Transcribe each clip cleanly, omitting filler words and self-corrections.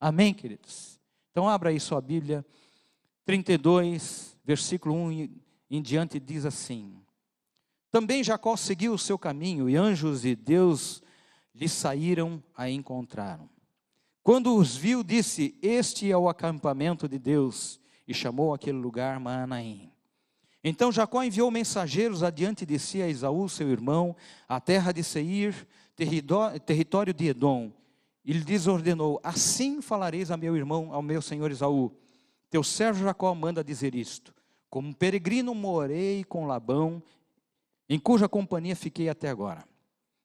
Amém, queridos? Então abra aí sua Bíblia, 32, versículo 1 em diante diz assim: Também Jacó seguiu o seu caminho, e anjos de Deus lhe saíram a encontraram. Quando os viu, disse: Este é o acampamento de Deus, e chamou aquele lugar Maanaim. Então Jacó enviou mensageiros adiante de si a Esaú, seu irmão, à terra de Seir, território de Edom. E lhe desordenou: Assim falareis a meu irmão, ao meu senhor Esaú: Teu servo Jacó manda dizer isto: Como peregrino morei com Labão, em cuja companhia fiquei até agora.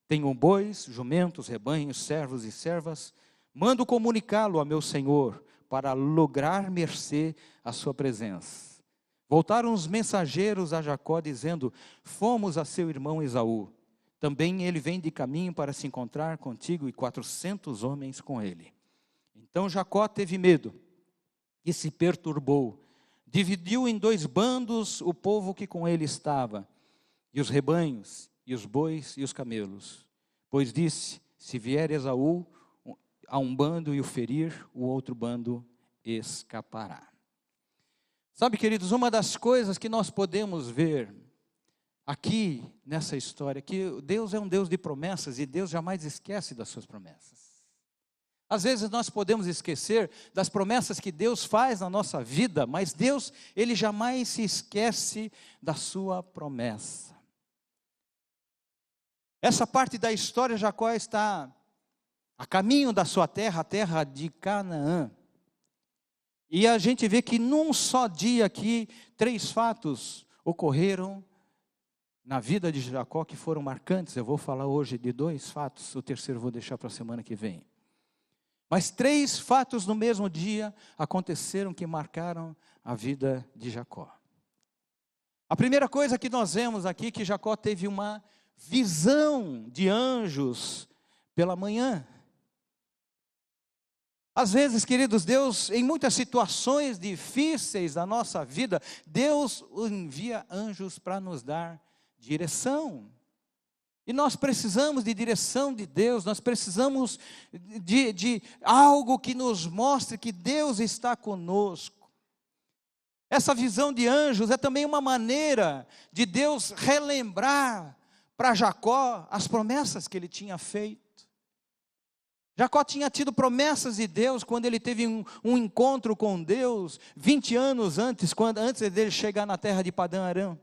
Tenho bois, jumentos, rebanhos, servos e servas. Mando comunicá-lo a meu senhor, para lograr mercê à sua presença. Voltaram os mensageiros a Jacó, dizendo: Fomos a seu irmão Esaú. Também ele vem de caminho para se encontrar contigo, e 400 homens com ele. Então Jacó teve medo e se perturbou. Dividiu em 2 bandos o povo que com ele estava, e os rebanhos, e os bois, e os camelos. Pois disse: Se vier Esaú a um bando e o ferir, o outro bando escapará. Sabe, queridos, uma das coisas que nós podemos ver aqui nessa história, que Deus é um Deus de promessas, e Deus jamais esquece das suas promessas. Às vezes nós podemos esquecer das promessas que Deus faz na nossa vida, mas Deus, Ele jamais se esquece da sua promessa. Essa parte da história, Jacó está a caminho da sua terra, a terra de Canaã. E a gente vê que num só dia aqui, 3 fatos ocorreram na vida de Jacó que foram marcantes. Eu vou falar hoje de 2 fatos, o terceiro vou deixar para a semana que vem. Mas 3 fatos no mesmo dia aconteceram que marcaram a vida de Jacó. A primeira coisa que nós vemos aqui, que Jacó teve uma visão de anjos pela manhã. Às vezes, queridos, Deus, em muitas situações difíceis da nossa vida, Deus envia anjos para nos dar direção. E nós precisamos de direção de Deus, nós precisamos de algo que nos mostre que Deus está conosco. Essa visão de anjos é também uma maneira de Deus relembrar para Jacó as promessas que ele tinha feito. Jacó tinha tido promessas de Deus quando ele teve um encontro com Deus 20 anos antes, antes dele chegar na terra de Padã Arã.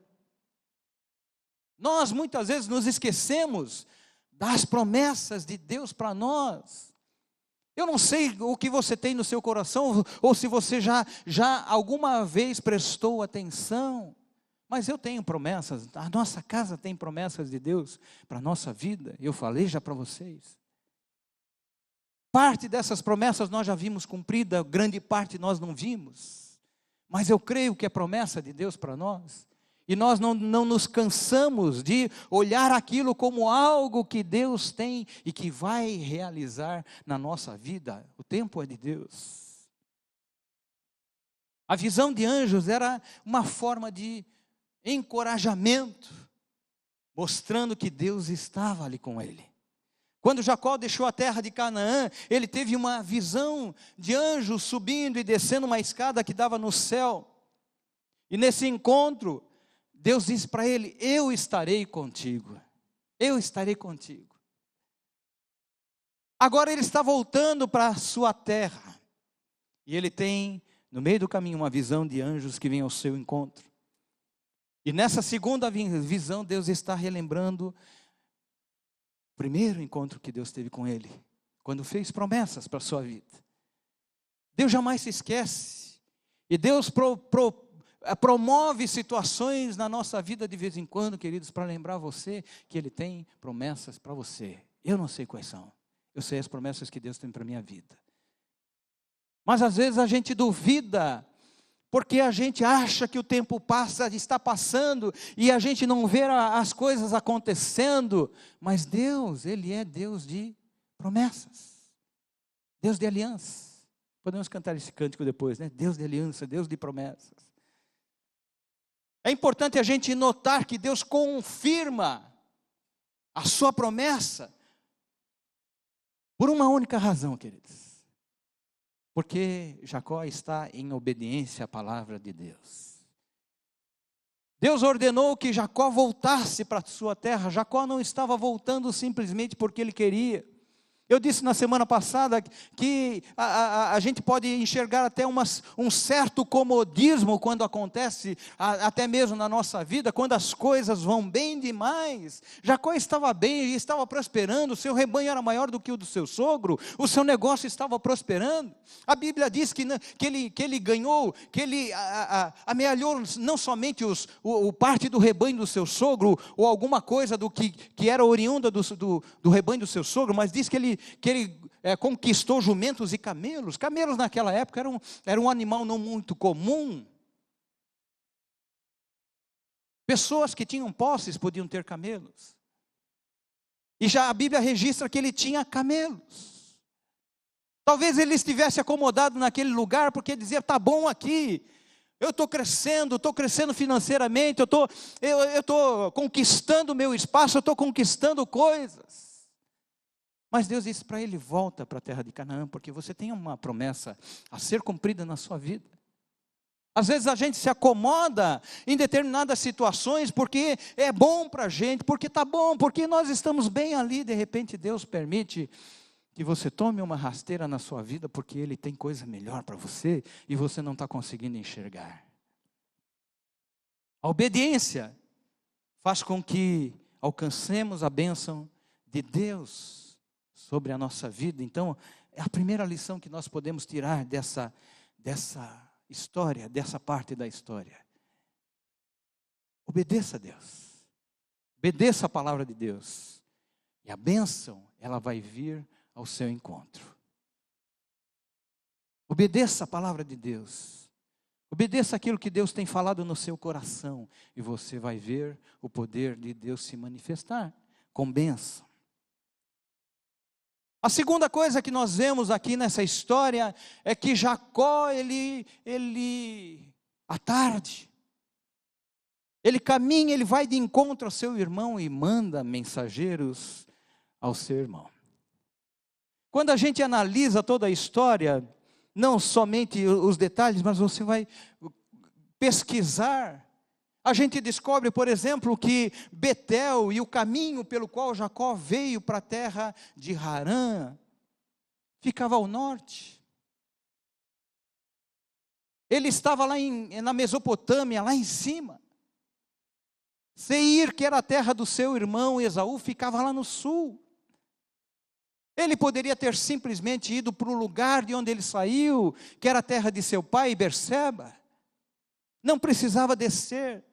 Nós muitas vezes nos esquecemos das promessas de Deus para nós. Eu não sei o que você tem no seu coração, ou se você já alguma vez prestou atenção, mas eu tenho promessas, a nossa casa tem promessas de Deus para a nossa vida, eu falei já para vocês. Parte dessas promessas nós já vimos cumprida, grande parte nós não vimos. Mas eu creio que é promessa de Deus para nós. E nós não nos cansamos de olhar aquilo como algo que Deus tem e que vai realizar na nossa vida. O tempo é de Deus. A visão de anjos era uma forma de encorajamento, mostrando que Deus estava ali com ele. Quando Jacó deixou a terra de Canaã, ele teve uma visão de anjos subindo e descendo uma escada que dava no céu. E nesse encontro, Deus disse para ele: Eu estarei contigo. Eu estarei contigo. Agora ele está voltando para a sua terra. E ele tem, no meio do caminho, uma visão de anjos que vem ao seu encontro. E nessa segunda visão, Deus está relembrando o primeiro encontro que Deus teve com ele, quando fez promessas para a sua vida. Deus jamais se esquece. E Deus promove situações na nossa vida de vez em quando, queridos, para lembrar você que Ele tem promessas para você. Eu não sei quais são. Eu sei as promessas que Deus tem para a minha vida. Mas às vezes a gente duvida, porque a gente acha que o tempo está passando, e a gente não vê as coisas acontecendo. Mas Deus, Ele é Deus de promessas. Deus de aliança. Podemos cantar esse cântico depois, né? Deus de aliança, Deus de promessas. É importante a gente notar que Deus confirma a sua promessa por uma única razão, queridos. Porque Jacó está em obediência à palavra de Deus. Deus ordenou que Jacó voltasse para a sua terra. Jacó não estava voltando simplesmente porque ele queria. Eu disse na semana passada que a gente pode enxergar até um certo comodismo quando acontece, até mesmo na nossa vida, quando as coisas vão bem demais. Jacó estava bem, estava prosperando, o seu rebanho era maior do que o do seu sogro, o seu negócio estava prosperando. A Bíblia diz que ele ganhou, que ele amealhou não somente o parte do rebanho do seu sogro, ou alguma coisa do que era oriunda do rebanho do seu sogro, mas diz que ele conquistou jumentos e camelos. Camelos naquela época era um animal não muito comum. Pessoas que tinham posses podiam ter camelos. E já a Bíblia registra que ele tinha camelos. Talvez ele estivesse acomodado naquele lugar porque dizia, está bom aqui, eu estou crescendo financeiramente, eu estou conquistando o meu espaço, eu estou conquistando coisas. Mas Deus disse para ele, volta para a terra de Canaã, porque você tem uma promessa a ser cumprida na sua vida. Às vezes a gente se acomoda em determinadas situações, porque é bom para a gente, porque está bom, porque nós estamos bem ali. De repente Deus permite que você tome uma rasteira na sua vida, porque Ele tem coisa melhor para você, e você não está conseguindo enxergar. A obediência faz com que alcancemos a bênção de Deus sobre a nossa vida. Então, é a primeira lição que nós podemos tirar dessa história, dessa parte da história. Obedeça a Deus. Obedeça a palavra de Deus. E a bênção, ela vai vir ao seu encontro. Obedeça a palavra de Deus. Obedeça aquilo que Deus tem falado no seu coração. E você vai ver o poder de Deus se manifestar com bênção. A segunda coisa que nós vemos aqui nessa história é que Jacó, à tarde, ele caminha, ele vai de encontro ao seu irmão e manda mensageiros ao seu irmão. Quando a gente analisa toda a história, não somente os detalhes, mas você vai pesquisar, a gente descobre, por exemplo, que Betel e o caminho pelo qual Jacó veio para a terra de Harã, ficava ao norte. Ele estava lá na Mesopotâmia, lá em cima. Seir, que era a terra do seu irmão Esaú, ficava lá no sul. Ele poderia ter simplesmente ido para o lugar de onde ele saiu, que era a terra de seu pai, Berseba. Não precisava descer.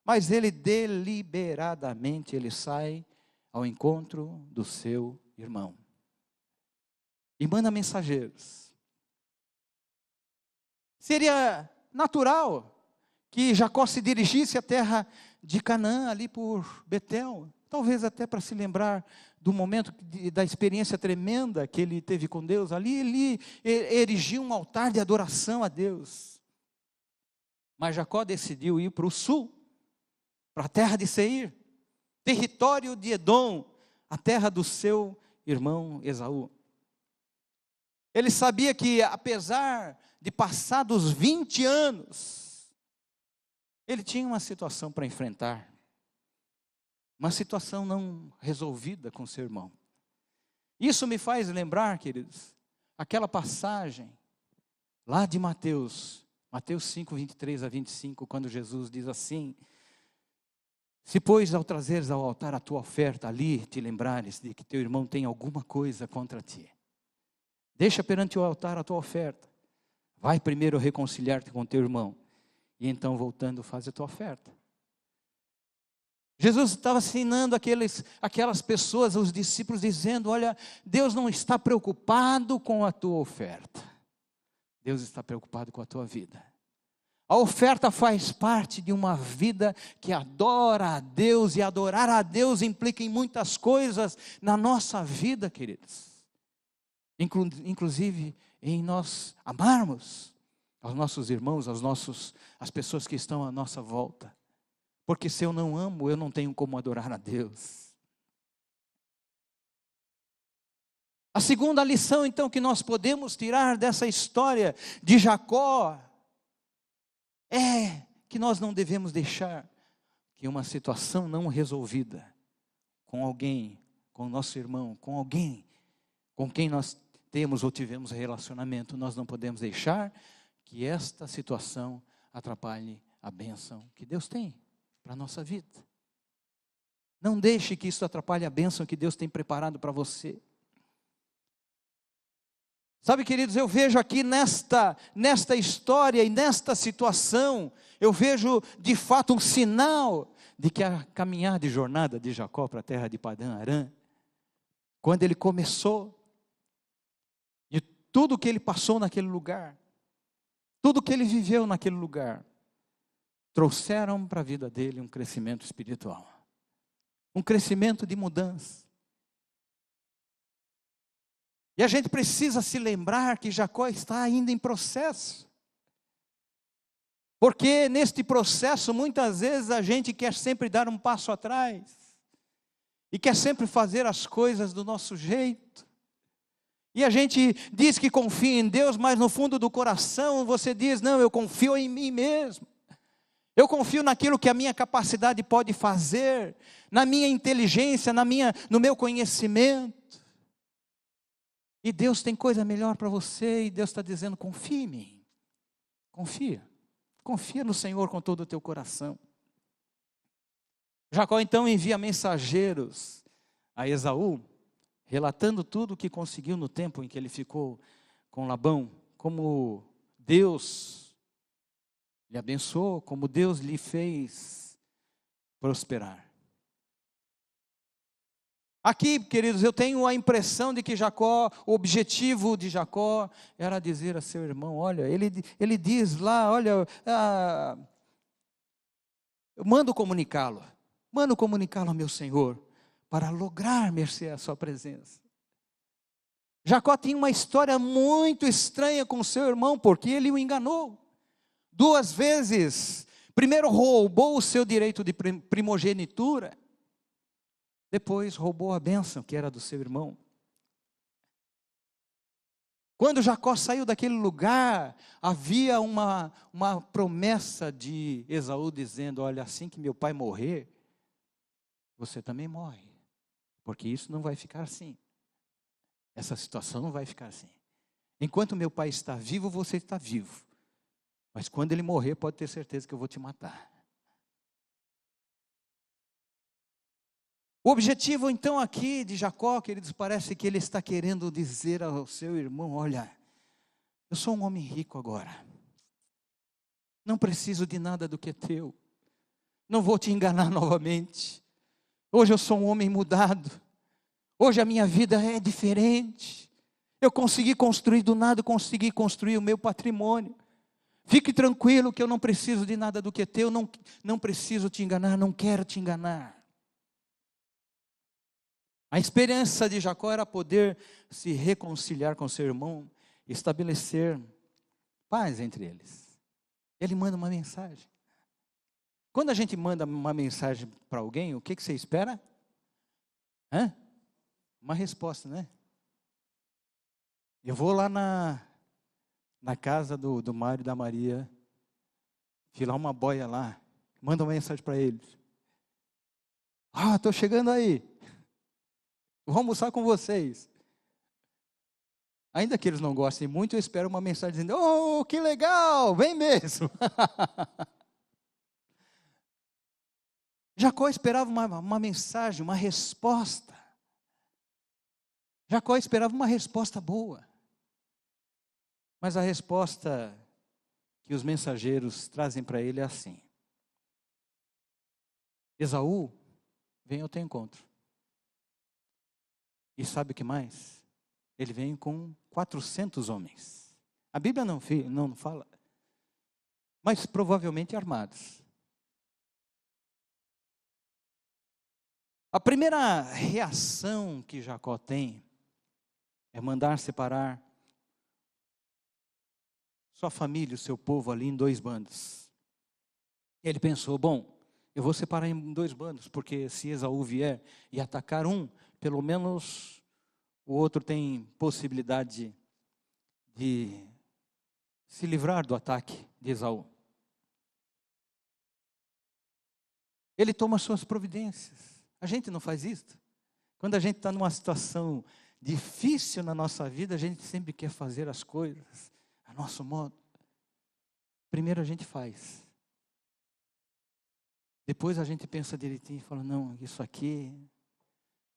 Mas ele deliberadamente, ele sai ao encontro do seu irmão. E manda mensageiros. Seria natural que Jacó se dirigisse à terra de Canaã, ali por Betel. Talvez até para se lembrar do momento da experiência tremenda que ele teve com Deus. Ali ele erigiu um altar de adoração a Deus. Mas Jacó decidiu ir para o sul. Para a terra de Seir, território de Edom, a terra do seu irmão Esaú. Ele sabia que, apesar de passados 20 anos, ele tinha uma situação para enfrentar, uma situação não resolvida com seu irmão. Isso me faz lembrar, queridos, aquela passagem lá de Mateus 5, 23 a 25, quando Jesus diz assim: se, pois, ao trazeres ao altar a tua oferta, ali te lembrares de que teu irmão tem alguma coisa contra ti, deixa perante o altar a tua oferta, vai primeiro reconciliar-te com teu irmão, e então voltando faz a tua oferta. Jesus estava ensinando aquelas pessoas, os discípulos, dizendo, olha, Deus não está preocupado com a tua oferta, Deus está preocupado com a tua vida. A oferta faz parte de uma vida que adora a Deus, e adorar a Deus implica em muitas coisas na nossa vida, queridos. Inclusive em nós amarmos aos nossos irmãos, as pessoas que estão à nossa volta. Porque se eu não amo, eu não tenho como adorar a Deus. A segunda lição, então, que nós podemos tirar dessa história de Jacó é que nós não devemos deixar que uma situação não resolvida com alguém, com o nosso irmão, com alguém com quem nós temos ou tivemos relacionamento, nós não podemos deixar que esta situação atrapalhe a bênção que Deus tem para a nossa vida. Não deixe que isso atrapalhe a bênção que Deus tem preparado para você. Sabe, queridos, eu vejo aqui nesta história e nesta situação, eu vejo de fato um sinal de que a caminhada de jornada de Jacó para a terra de Padã-Arã, quando ele começou, de tudo que ele passou naquele lugar, tudo que ele viveu naquele lugar, trouxeram para a vida dele um crescimento espiritual, um crescimento de mudança. E a gente precisa se lembrar que Jacó está ainda em processo. Porque neste processo, muitas vezes, a gente quer sempre dar um passo atrás. E quer sempre fazer as coisas do nosso jeito. E a gente diz que confia em Deus, mas no fundo do coração você diz, não, eu confio em mim mesmo. Eu confio naquilo que a minha capacidade pode fazer, na minha inteligência, no meu conhecimento. E Deus tem coisa melhor para você, e Deus está dizendo, confia em mim. Confia no Senhor com todo o teu coração. Jacó então envia mensageiros a Esaú, relatando tudo o que conseguiu no tempo em que ele ficou com Labão, como Deus lhe abençoou, como Deus lhe fez prosperar. Aqui, queridos, eu tenho a impressão de que Jacó, o objetivo de Jacó era dizer a seu irmão, olha, ele diz lá, olha, eu mando comunicá-lo ao meu Senhor, para lograr mercê à sua presença. Jacó tinha uma história muito estranha com seu irmão, porque ele o enganou. 2 vezes, primeiro roubou o seu direito de primogenitura, depois roubou a bênção que era do seu irmão. Quando Jacó saiu daquele lugar, havia uma promessa de Esaú dizendo, olha, assim que meu pai morrer, você também morre. Porque isso não vai ficar assim. Essa situação não vai ficar assim. Enquanto meu pai está vivo, você está vivo. Mas quando ele morrer, pode ter certeza que eu vou te matar. O objetivo então aqui de Jacó, queridos, parece que ele está querendo dizer ao seu irmão, olha, eu sou um homem rico agora. Não preciso de nada do que é teu. Não vou te enganar novamente. Hoje eu sou um homem mudado. Hoje a minha vida é diferente. Eu consegui construir do nada, consegui construir o meu patrimônio. Fique tranquilo que eu não preciso de nada do que é teu, não preciso te enganar, não quero te enganar. A esperança de Jacó era poder se reconciliar com seu irmão, estabelecer paz entre eles. Ele manda uma mensagem. Quando a gente manda uma mensagem para alguém, o que você espera? Uma resposta, né? Eu vou lá na casa do Mário e da Maria, filar uma boia lá, manda uma mensagem para eles. Estou chegando aí. Vou almoçar com vocês. Ainda que eles não gostem muito, eu espero uma mensagem dizendo, oh, que legal, vem mesmo. Jacó esperava uma mensagem, uma resposta. Jacó esperava uma resposta boa. Mas a resposta que os mensageiros trazem para ele é assim. Esaú vem ao teu encontro. E sabe o que mais? Ele vem com 400 homens. A Bíblia não fala, mas provavelmente armados. A primeira reação que Jacó tem é mandar separar sua família, o seu povo ali em 2 bandos. Ele pensou, bom, eu vou separar em 2 bandos, porque se Esaú vier e atacar um, pelo menos o outro tem possibilidade de se livrar do ataque de Esaú. Ele toma suas providências. A gente não faz isso. Quando a gente está numa situação difícil na nossa vida, a gente sempre quer fazer as coisas a nosso modo. Primeiro a gente faz. Depois a gente pensa direitinho e fala, não, isso aqui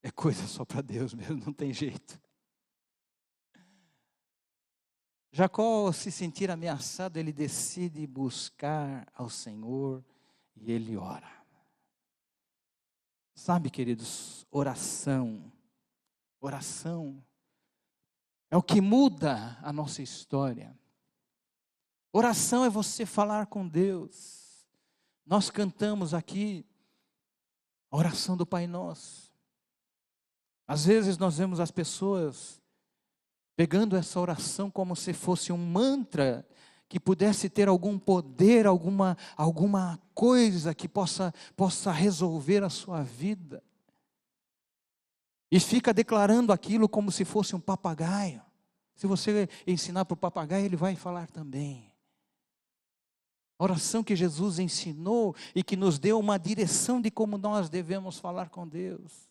é coisa só para Deus mesmo, não tem jeito. Jacó, ao se sentir ameaçado, ele decide buscar ao Senhor e ele ora. Sabe, queridos, oração é o que muda a nossa história. Oração é você falar com Deus. Nós cantamos aqui a oração do Pai Nosso. Às vezes nós vemos as pessoas pegando essa oração como se fosse um mantra que pudesse ter algum poder, alguma coisa que possa resolver a sua vida. E fica declarando aquilo como se fosse um papagaio. Se você ensinar para o papagaio, ele vai falar também. A oração que Jesus ensinou e que nos deu uma direção de como nós devemos falar com Deus.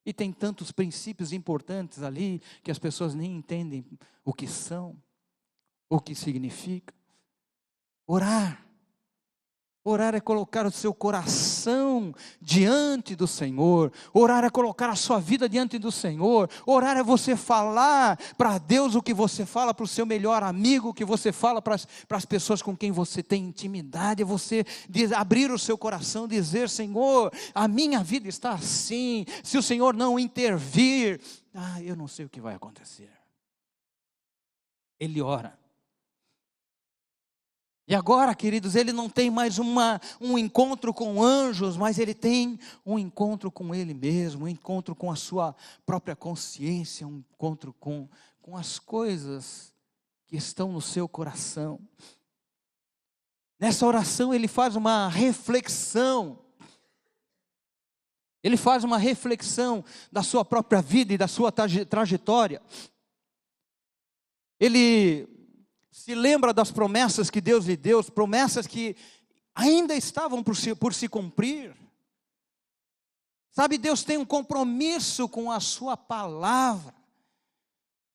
E tem tantos princípios importantes ali que as pessoas nem entendem o que são, o que significa. Orar. Orar é colocar o seu coração diante do Senhor. Orar é colocar a sua vida diante do Senhor. Orar é você falar para Deus o que você fala para o seu melhor amigo, o que você fala para as pessoas com quem você tem intimidade. É você abrir o seu coração e dizer, Senhor, a minha vida está assim. Se o Senhor não intervir, eu não sei o que vai acontecer. Ele ora. E agora, queridos, ele não tem mais um encontro com anjos, mas ele tem um encontro com ele mesmo, um encontro com a sua própria consciência, um encontro com as coisas que estão no seu coração. Nessa oração ele faz uma reflexão. Ele faz uma reflexão da sua própria vida e da sua trajetória. Ele se lembra das promessas que Deus lhe deu, promessas que ainda estavam por se cumprir. Sabe, Deus tem um compromisso com a sua palavra.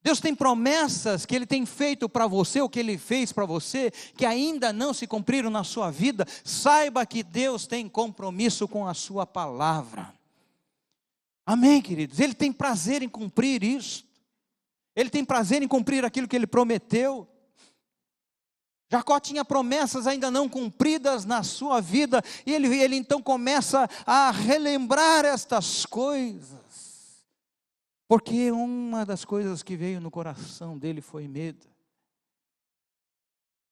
Deus tem promessas que Ele tem feito para você, o que Ele fez para você, que ainda não se cumpriram na sua vida. Saiba que Deus tem compromisso com a sua palavra. Amém, queridos? Ele tem prazer em cumprir isso. Ele tem prazer em cumprir aquilo que Ele prometeu. Jacó tinha promessas ainda não cumpridas na sua vida, e ele então começa a relembrar estas coisas, porque uma das coisas que veio no coração dele foi medo.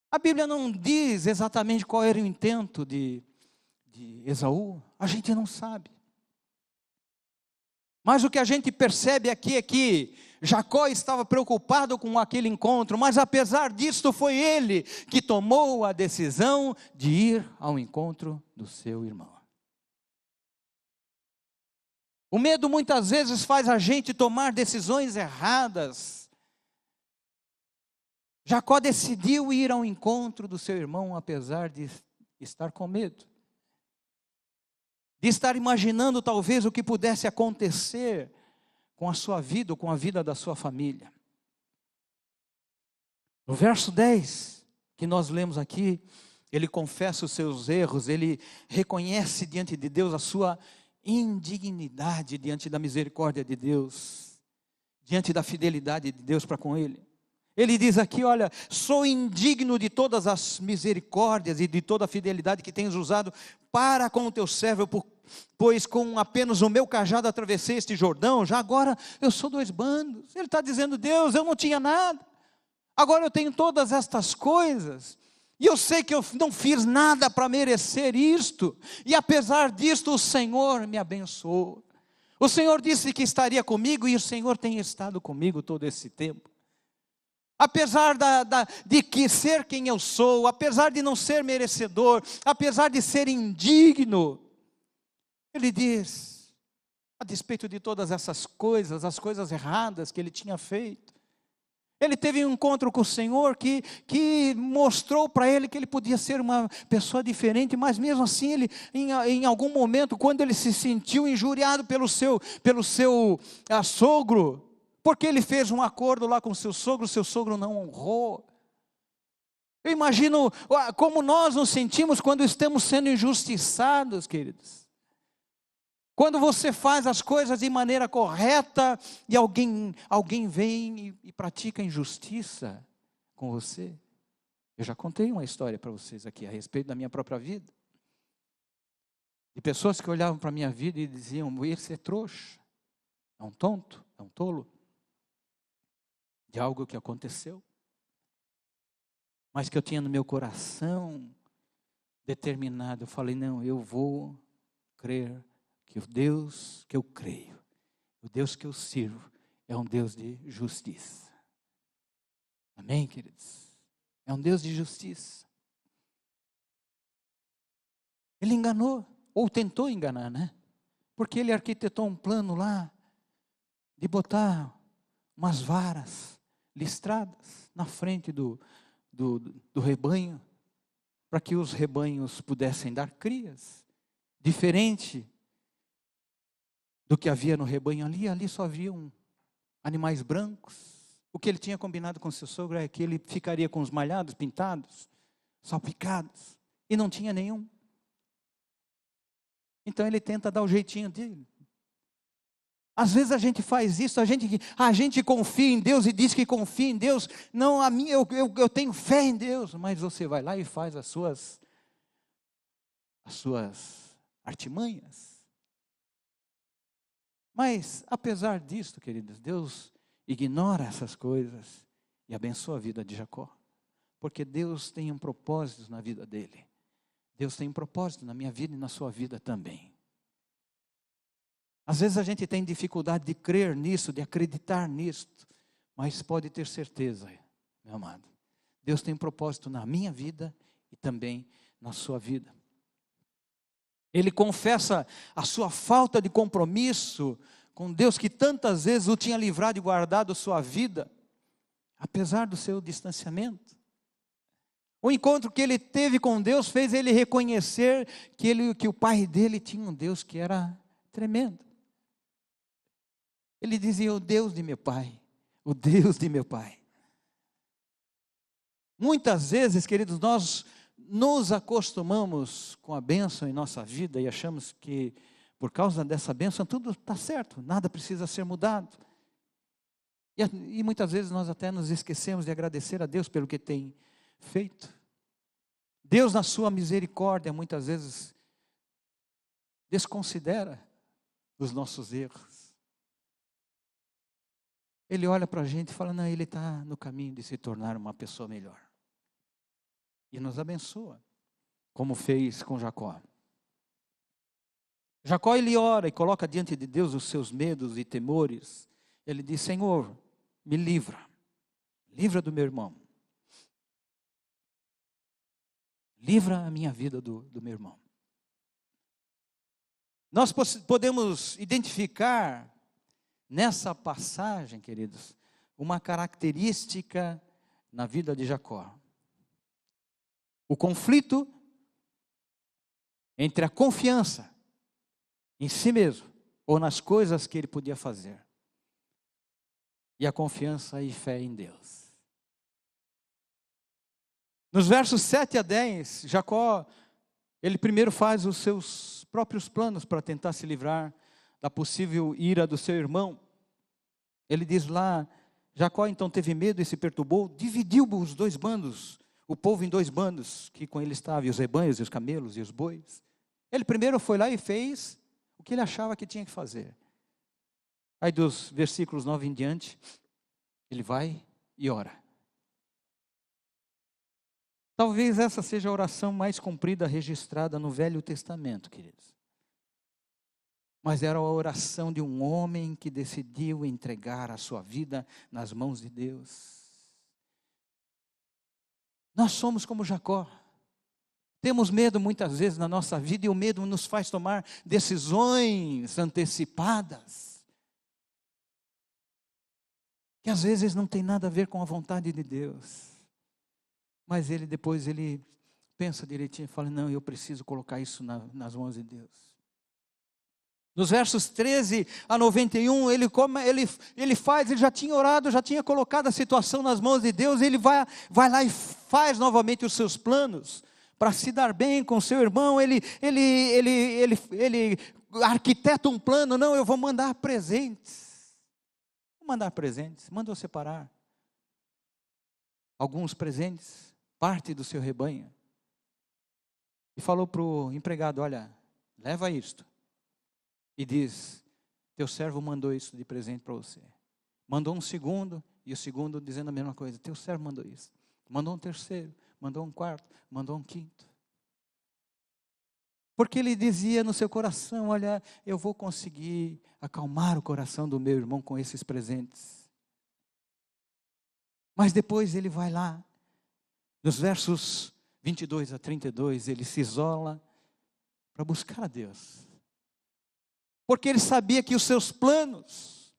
A Bíblia não diz exatamente qual era o intento de Esaú, a gente não sabe. Mas o que a gente percebe aqui é que Jacó estava preocupado com aquele encontro, mas apesar disso foi ele que tomou a decisão de ir ao encontro do seu irmão. O medo muitas vezes faz a gente tomar decisões erradas. Jacó decidiu ir ao encontro do seu irmão, apesar de estar com medo. De estar imaginando talvez o que pudesse acontecer com a sua vida ou com a vida da sua família. No verso 10, que nós lemos aqui, ele confessa os seus erros, ele reconhece diante de Deus a sua indignidade diante da misericórdia de Deus, diante da fidelidade de Deus para com ele. Ele diz aqui, olha, sou indigno de todas as misericórdias e de toda a fidelidade que tens usado para com o teu servo, pois com apenas o meu cajado atravessei este Jordão, já agora eu sou 2 bandos. Ele está dizendo, Deus, eu não tinha nada, agora eu tenho todas estas coisas, e eu sei que eu não fiz nada para merecer isto, e apesar disto o Senhor me abençoou. O Senhor disse que estaria comigo, e o Senhor tem estado comigo todo esse tempo. Apesar de que ser quem eu sou, apesar de não ser merecedor, apesar de ser indigno, ele diz, a despeito de todas essas coisas, as coisas erradas que ele tinha feito. Ele teve um encontro com o Senhor que mostrou para ele que ele podia ser uma pessoa diferente, mas mesmo assim, ele, em algum momento, quando ele se sentiu injuriado pelo seu sogro, porque ele fez um acordo lá com o seu sogro não honrou. Eu imagino como nós nos sentimos quando estamos sendo injustiçados, queridos. Quando você faz as coisas de maneira correta e alguém vem e pratica injustiça com você. Eu já contei uma história para vocês aqui a respeito da minha própria vida. De pessoas que olhavam para a minha vida e diziam: esse é trouxa, é um tonto, é um tolo. De algo que aconteceu. Mas que eu tinha no meu coração determinado. Eu falei: não, eu vou crer que o Deus que eu creio, o Deus que eu sirvo, é um Deus de justiça. Amém, queridos? É um Deus de justiça. Ele enganou, ou tentou enganar, né? Porque ele arquitetou um plano lá, de botar umas varas listradas na frente do rebanho, para que os rebanhos pudessem dar crias, diferente do que havia no rebanho ali só haviam animais brancos. O que ele tinha combinado com seu sogro é que ele ficaria com os malhados pintados, salpicados, e não tinha nenhum. Então ele tenta dar o jeitinho dele. Às vezes a gente faz isso, a gente confia em Deus e diz que confia em Deus. Não, eu tenho fé em Deus, mas você vai lá e faz as suas artimanhas. Mas, apesar disso, queridos, Deus ignora essas coisas e abençoa a vida de Jacó. Porque Deus tem um propósito na vida dele. Deus tem um propósito na minha vida e na sua vida também. Às vezes a gente tem dificuldade de crer nisso, de acreditar nisso. Mas pode ter certeza, meu amado. Deus tem um propósito na minha vida e também na sua vida. Ele confessa a sua falta de compromisso com Deus, que tantas vezes o tinha livrado e guardado sua vida, apesar do seu distanciamento. O encontro que ele teve com Deus fez ele reconhecer que o pai dele tinha um Deus que era tremendo. Ele dizia: o Deus de meu pai, o Deus de meu pai. Muitas vezes, queridos, nós nos acostumamos com a bênção em nossa vida e achamos que por causa dessa bênção tudo está certo, nada precisa ser mudado. E muitas vezes nós até nos esquecemos de agradecer a Deus pelo que tem feito. Deus, na sua misericórdia, muitas vezes desconsidera os nossos erros. Ele olha para a gente e fala: não, ele está no caminho de se tornar uma pessoa melhor. E nos abençoa, como fez com Jacó. Jacó, ele ora e coloca diante de Deus os seus medos e temores. Ele diz: Senhor, me livra do meu irmão. Livra a minha vida do meu irmão. Nós podemos identificar nessa passagem, queridos, uma característica na vida de Jacó. O conflito entre a confiança em si mesmo, ou nas coisas que ele podia fazer, e a confiança e fé em Deus. Nos versos 7 a 10, Jacó, ele primeiro faz os seus próprios planos para tentar se livrar da possível ira do seu irmão. Ele diz lá: Jacó então teve medo e se perturbou, dividiu os dois bandos, o povo em dois bandos, que com ele estavam, e os rebanhos, e os camelos, e os bois. Ele primeiro foi lá e fez o que ele achava que tinha que fazer. Aí dos versículos 9 em diante, ele vai e ora. Talvez essa seja a oração mais comprida registrada no Velho Testamento, queridos. Mas era a oração de um homem que decidiu entregar a sua vida nas mãos de Deus. Nós somos como Jacó. Temos medo muitas vezes na nossa vida e o medo nos faz tomar decisões antecipadas, que às vezes não tem nada a ver com a vontade de Deus. Mas depois ele pensa direitinho e fala, não, eu preciso colocar isso nas mãos de Deus. Nos versos 13 a 91, ele já tinha orado, já tinha colocado a situação nas mãos de Deus, ele vai lá e faz novamente os seus planos, para se dar bem com seu irmão, ele arquiteta um plano, não, eu vou mandar presentes. Mandou separar alguns presentes, parte do seu rebanho. E falou para o empregado, olha, leva isto. E diz, teu servo mandou isso de presente para você. Mandou um segundo, e o segundo dizendo a mesma coisa, teu servo mandou isso. Mandou um terceiro, mandou um quarto, mandou um quinto. Porque ele dizia no seu coração, olha, eu vou conseguir acalmar o coração do meu irmão com esses presentes. Mas depois ele vai lá, nos versos 22 a 32, ele se isola para buscar a Deus. Porque ele sabia que os seus planos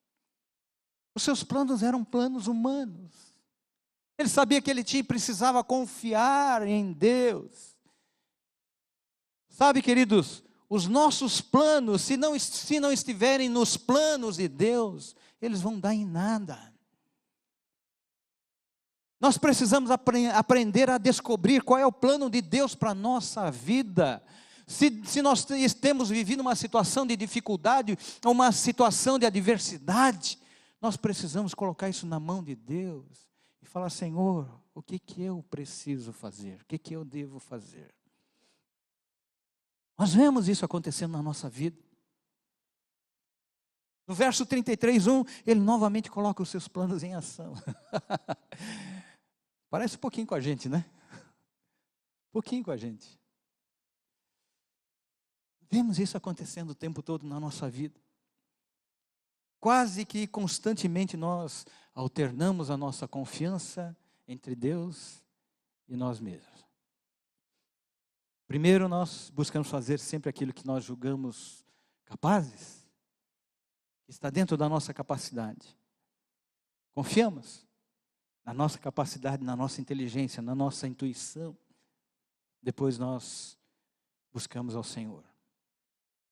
eram planos humanos. Ele sabia que ele precisava confiar em Deus. Sabe, queridos, os nossos planos, se não estiverem nos planos de Deus, eles vão dar em nada. Nós precisamos aprender a descobrir qual é o plano de Deus para a nossa vida. Se nós temos vivido uma situação de dificuldade, uma situação de adversidade, nós precisamos colocar isso na mão de Deus e falar, Senhor, o que eu preciso fazer? O que eu devo fazer? Nós vemos isso acontecendo na nossa vida. No verso 33:1, ele novamente coloca os seus planos em ação. Parece um pouquinho com a gente, né? Um pouquinho com a gente. Vemos isso acontecendo o tempo todo na nossa vida. Quase que constantemente nós alternamos a nossa confiança entre Deus e nós mesmos. Primeiro nós buscamos fazer sempre aquilo que nós julgamos capazes, que está dentro da nossa capacidade. Confiamos na nossa capacidade, na nossa inteligência, na nossa intuição. Depois nós buscamos ao Senhor.